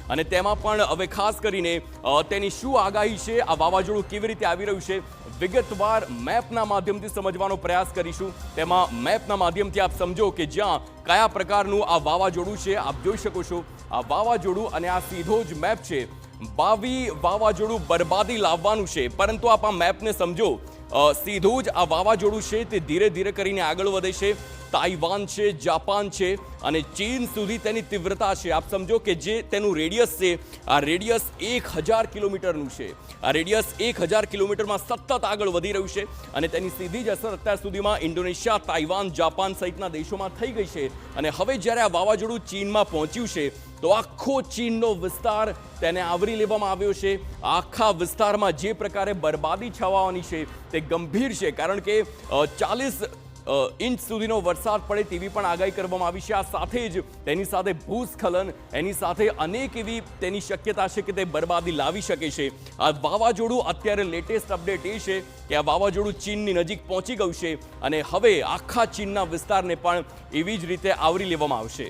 અને તેમાં પણ હવે ખાસ કરીને તેની શું આગાહી છે, આ વાવાઝોડું કેવી રીતે આવી રહ્યું છે, વિગતવાર મેપના માધ્યમથી સમજવાનો પ્રયાસ કરીશું। તેમાં મેપના માધ્યમથી આપ સમજો કે જ્યાં કયા પ્રકારનું આ વાવાઝોડું છે। આપ જોઈ શકો છો આ વાવાઝોડું અને આ સીધો જ મેપ છે। ભાવિ વાવાઝોડું બરબાદી લાવવાનું છે, પરંતુ આપ આ મેપને સમજો, સીધું જ આ વાવાઝોડું છે તે ધીરે ધીરે કરીને આગળ વધે છે। તાઇવાન છે, જાપાન છે અને ચીન સુધી તેની તીવ્રતા છે। આપ સમજો કે જે તેનું રેડિયસ છે, આ રેડિયસ 1000 કિલોમીટરનું છે। આ રેડિયસ 1000 કિલોમીટરમાં સતત આગળ વધી રહ્યું છે અને તેની સીધી જ અસર અત્યાર સુધીમાં ઇન્ડોનેશિયા, તાઇવાન, જાપાન સહિતના દેશોમાં થઈ ગઈ છે। અને હવે જ્યારે આ વાવાઝોડું ચીનમાં પહોંચ્યું છે તો આખો ચીનનો વિસ્તાર તેને આવરી લેવામાં આવ્યો છે। આખા વિસ્તારમાં જે પ્રકારે બરબાદી છવાવાની છે તે ગંભીર છે, કારણ કે 40 ઇંચ સુધીનો વરસાદ પડે તેવી પણ આગાહી કરવામાં આવી છે। આ સાથે જ તેની સાથે ભૂસ્ખલન, એની સાથે અનેક એવી તેની શક્યતા છે કે તે બરબાદી લાવી શકે છે। આ વાવાઝોડું અત્યારે લેટેસ્ટ અપડેટ એ છે કે આ વાવાઝોડું ચીનની નજીક પહોંચી ગયું છે અને હવે આખા ચીનના વિસ્તારને પણ એવી જ રીતે આવરી લેવામાં આવશે।